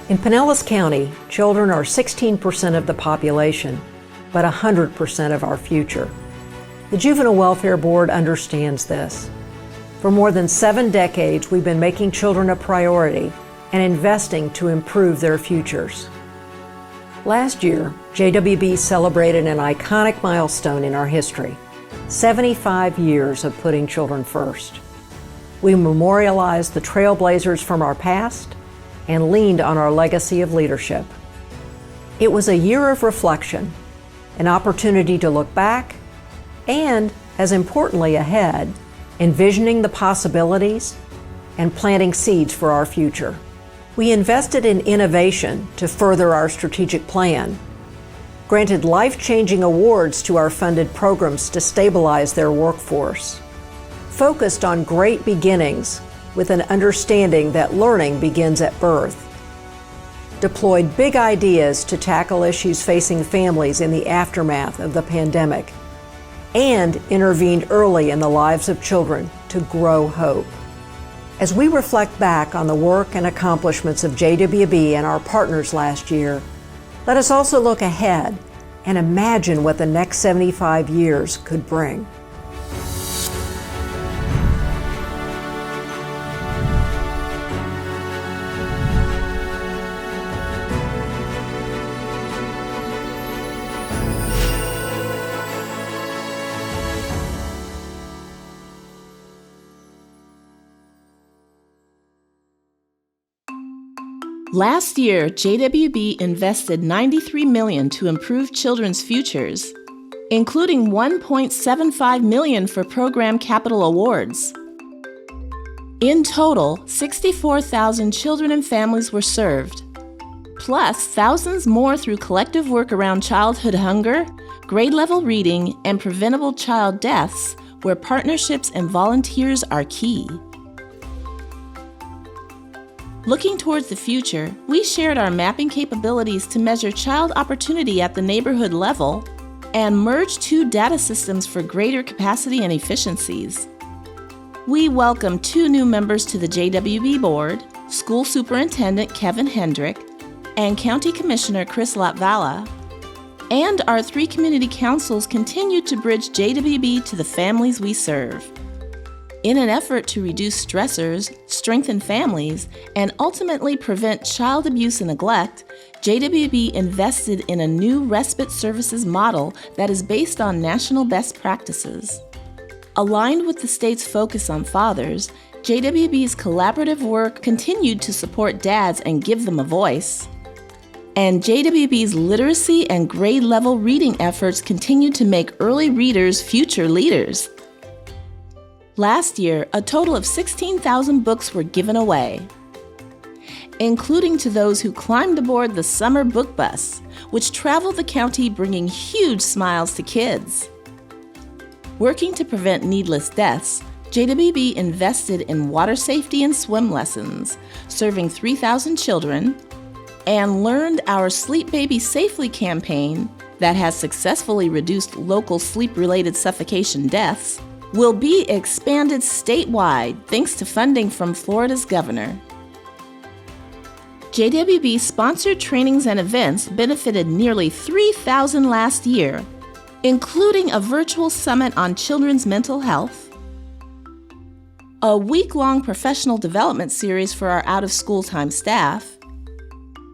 In Pinellas County, children are 16% of the population, but 100% of our future. The Juvenile Welfare Board understands this. For more than 7 decades, we've been making children a priority and investing to improve their futures. Last year, JWB celebrated an iconic milestone in our history, 75 years of putting children first. We memorialized the trailblazers from our past and leaned on our legacy of leadership. It was a year of reflection, an opportunity to look back, and, as importantly, ahead, envisioning the possibilities and planting seeds for our future. We invested in innovation to further our strategic plan, granted life-changing awards to our funded programs to stabilize their workforce, focused on great beginnings with an understanding that learning begins at birth, deployed big ideas to tackle issues facing families in the aftermath of the pandemic, and intervened early in the lives of children to grow hope. As we reflect back on the work and accomplishments of JWB and our partners last year, let us also look ahead and imagine what the next 75 years could bring. Last year, JWB invested $93 million to improve children's futures, including $1.75 million for program capital awards. In total, 64,000 children and families were served, plus thousands more through collective work around childhood hunger, grade-level reading, and preventable child deaths, where partnerships and volunteers are key. Looking towards the future, we shared our mapping capabilities to measure child opportunity at the neighborhood level and merged 2 data systems for greater capacity and efficiencies. We welcome 2 new members to the JWB board, School Superintendent Kevin Hendrick and County Commissioner Chris Latvala, and our 3 community councils continue to bridge JWB to the families we serve. In an effort to reduce stressors, strengthen families, and ultimately prevent child abuse and neglect, JWB invested in a new respite services model that is based on national best practices. Aligned with the state's focus on fathers, JWB's collaborative work continued to support dads and give them a voice. And JWB's literacy and grade-level reading efforts continue to make early readers future leaders. Last year, a total of 16,000 books were given away, including to those who climbed aboard the summer book bus, which traveled the county bringing huge smiles to kids. Working to prevent needless deaths, JWB invested in water safety and swim lessons, serving 3,000 children, and learned our Sleep Baby Safely campaign that has successfully reduced local sleep-related suffocation deaths will be expanded statewide thanks to funding from Florida's governor. JWB sponsored trainings and events benefited nearly 3,000 last year, including a virtual summit on children's mental health, a week-long professional development series for our out-of-school time staff,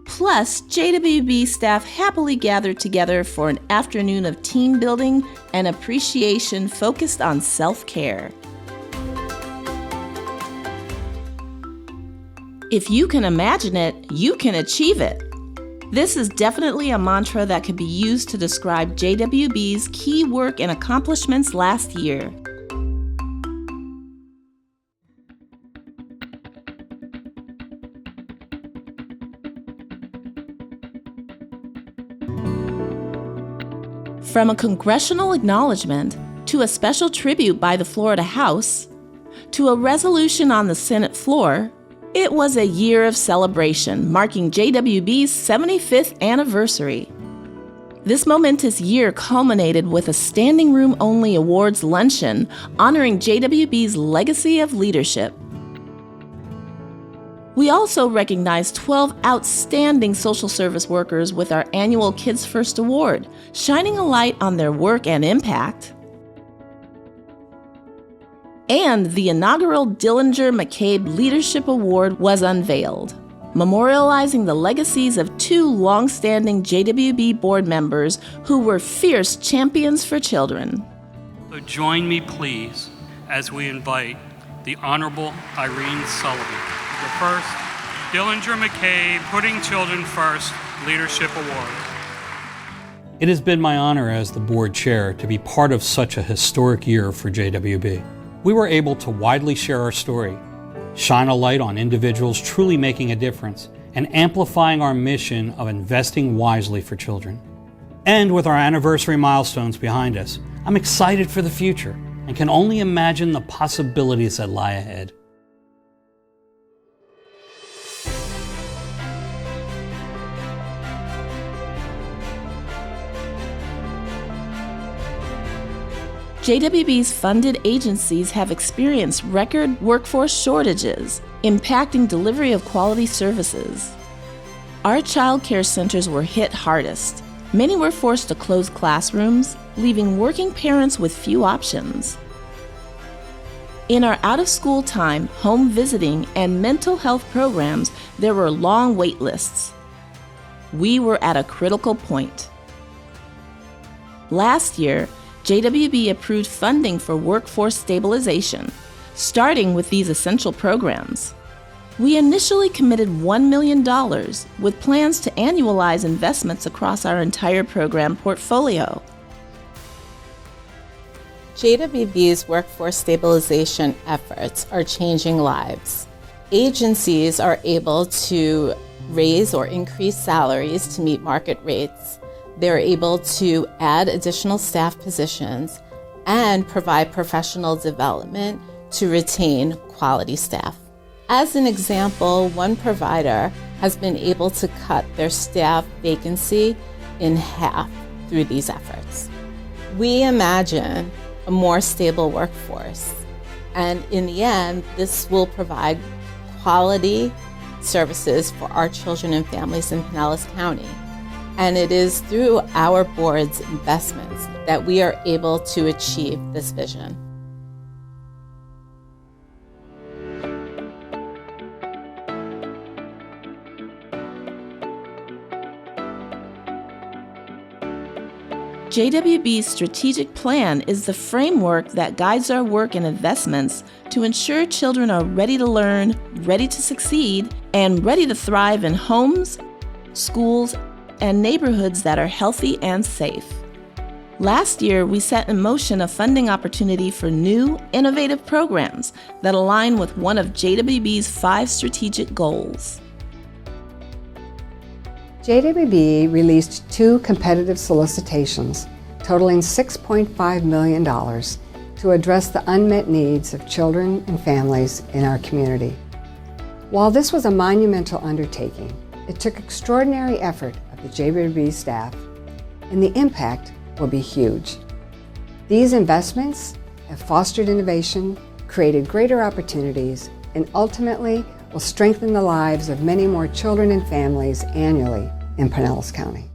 plus JWB staff happily gathered together for an afternoon of team building and appreciation focused on self-care. If you can imagine it, you can achieve it. This is definitely a mantra that could be used to describe JWB's key work and accomplishments last year. From a congressional acknowledgement, to a special tribute by the Florida House, to a resolution on the Senate floor, it was a year of celebration marking JWB's 75th anniversary. This momentous year culminated with a standing room only awards luncheon honoring JWB's legacy of leadership. We also recognize 12 outstanding social service workers with our annual Kids First Award, shining a light on their work and impact. And the inaugural Dillinger McCabe Leadership Award was unveiled, memorializing the legacies of 2 long-standing JWB board members who were fierce champions for children. So join me, please, as we invite the Honorable Irene Sullivan, the first Dillinger McCabe Putting Children First Leadership Award. It has been my honor as the board chair to be part of such a historic year for JWB. We were able to widely share our story, shine a light on individuals truly making a difference, and amplifying our mission of investing wisely for children. And with our anniversary milestones behind us, I'm excited for the future and can only imagine the possibilities that lie ahead. JWB's funded agencies have experienced record workforce shortages, impacting delivery of quality services. Our child care centers were hit hardest. Many were forced to close classrooms, leaving working parents with few options. In our out-of-school time, home visiting, and mental health programs, there were long wait lists. We were at a critical point. Last year, JWB approved funding for workforce stabilization, starting with these essential programs. We initially committed $1 million with plans to annualize investments across our entire program portfolio. JWB's workforce stabilization efforts are changing lives. Agencies are able to raise or increase salaries to meet market rates. They're able to add additional staff positions and provide professional development to retain quality staff. As an example, one provider has been able to cut their staff vacancy in half through these efforts. We imagine a more stable workforce, and in the end, this will provide quality services for our children and families in Pinellas County. And it is through our board's investments that we are able to achieve this vision. JWB's strategic plan is the framework that guides our work and investments to ensure children are ready to learn, ready to succeed, and ready to thrive in homes, schools, and neighborhoods that are healthy and safe. Last year, we set in motion a funding opportunity for new, innovative programs that align with one of JWB's 5 strategic goals. JWB released 2 competitive solicitations totaling $6.5 million to address the unmet needs of children and families in our community. While this was a monumental undertaking, it took extraordinary effort of the JWB staff, and the impact will be huge. These investments have fostered innovation, created greater opportunities, and ultimately will strengthen the lives of many more children and families annually in Pinellas County.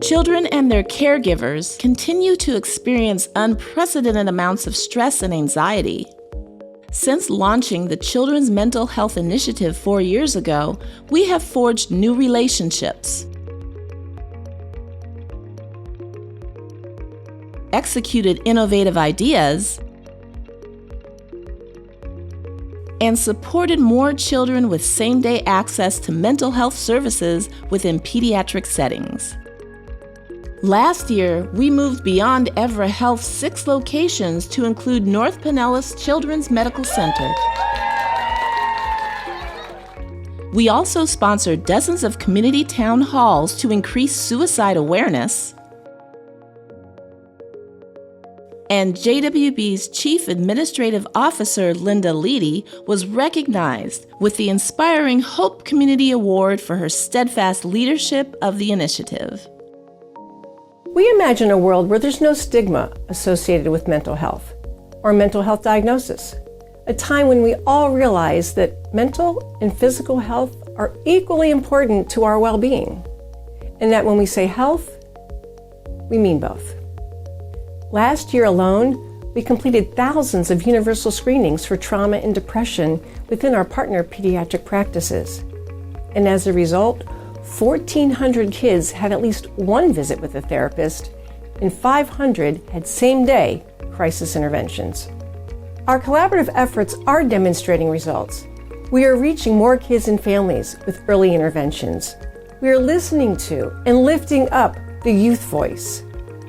Children and their caregivers continue to experience unprecedented amounts of stress and anxiety. Since launching the Children's Mental Health Initiative 4 years ago, we have forged new relationships, executed innovative ideas, and supported more children with same-day access to mental health services within pediatric settings. Last year, we moved beyond Evra Health's 6 locations to include North Pinellas Children's Medical Center. We also sponsored dozens of community town halls to increase suicide awareness. And JWB's Chief Administrative Officer, Linda Leedy, was recognized with the Inspiring Hope Community Award for her steadfast leadership of the initiative. We imagine a world where there's no stigma associated with mental health or mental health diagnosis, a time when we all realize that mental and physical health are equally important to our well-being, and that when we say health, we mean both. Last year alone, we completed thousands of universal screenings for trauma and depression within our partner pediatric practices. And as a result, 1,400 kids had at least one visit with a therapist, and 500 had same-day crisis interventions. Our collaborative efforts are demonstrating results. We are reaching more kids and families with early interventions. We are listening to and lifting up the youth voice,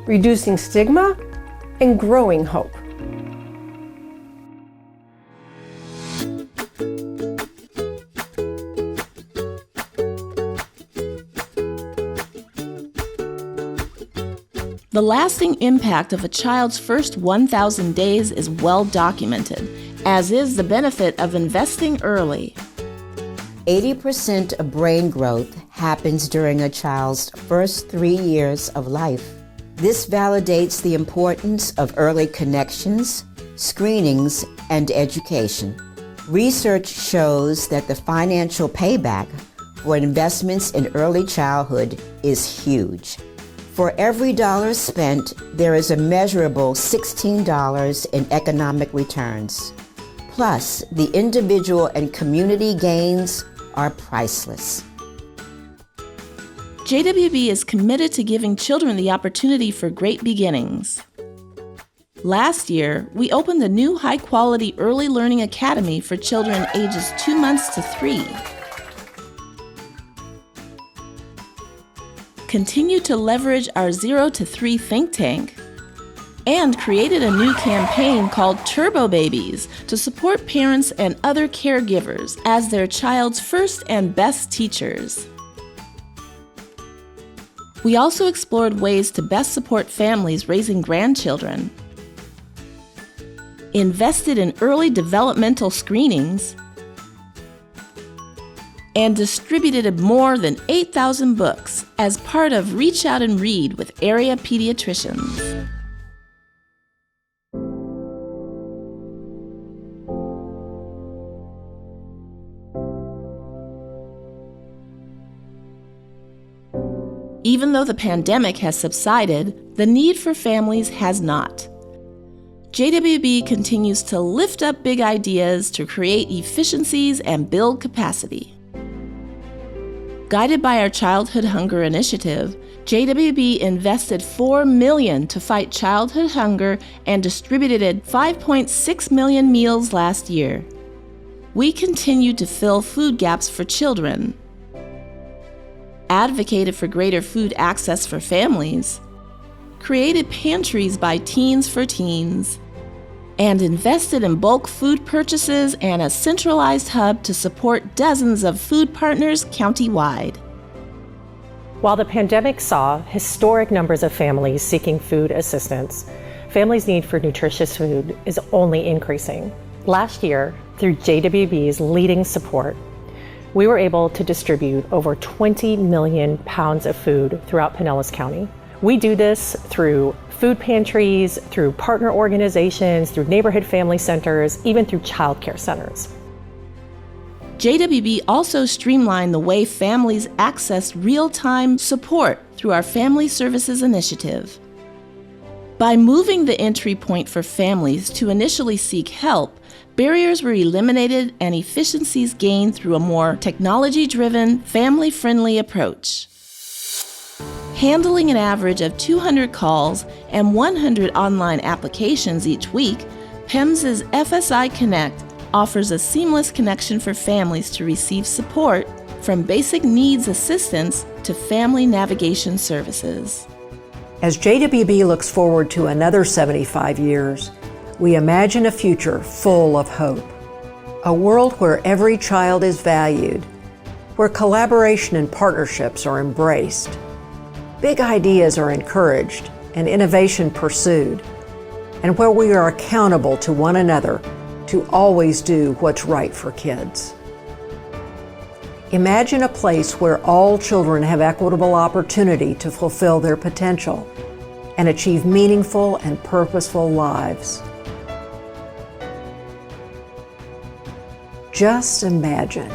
reducing stigma and growing hope. The lasting impact of a child's first 1,000 days is well documented, as is the benefit of investing early. 80% of brain growth happens during a child's first 3 years of life. This validates the importance of early connections, screenings, and education. Research shows that the financial payback for investments in early childhood is huge. For every dollar spent, there is a measurable $16 in economic returns. Plus, the individual and community gains are priceless. JWB is committed to giving children the opportunity for great beginnings. Last year, we opened a new high-quality early learning academy for children ages 2 months to 3. Continued to leverage our 0 to 3 think tank, and created a new campaign called Turbo Babies to support parents and other caregivers as their child's first and best teachers. We also explored ways to best support families raising grandchildren, invested in early developmental screenings, and distributed more than 8,000 books as part of Reach Out and Read with area pediatricians. Even though the pandemic has subsided, the need for families has not. JWB continues to lift up big ideas to create efficiencies and build capacity. Guided by our Childhood Hunger Initiative, JWB invested $4 million to fight childhood hunger and distributed 5.6 million meals last year. We continue to fill food gaps for children, advocated for greater food access for families, created pantries by Teens for Teens, and invested in bulk food purchases and a centralized hub to support dozens of food partners countywide. While the pandemic saw historic numbers of families seeking food assistance, families' need for nutritious food is only increasing. Last year, through JWB's leading support, we were able to distribute over 20 million pounds of food throughout Pinellas County. We do this through food pantries, through partner organizations, through neighborhood family centers, even through child care centers. JWB also streamlined the way families access real-time support through our Family Services Initiative. By moving the entry point for families to initially seek help, barriers were eliminated and efficiencies gained through a more technology-driven, family-friendly approach. Handling an average of 200 calls and 100 online applications each week, PEMS's FSI Connect offers a seamless connection for families to receive support from basic needs assistance to family navigation services. As JWB looks forward to another 75 years, we imagine a future full of hope. A world where every child is valued, where collaboration and partnerships are embraced, big ideas are encouraged and innovation pursued, and where we are accountable to one another to always do what's right for kids. Imagine a place where all children have equitable opportunity to fulfill their potential and achieve meaningful and purposeful lives. Just imagine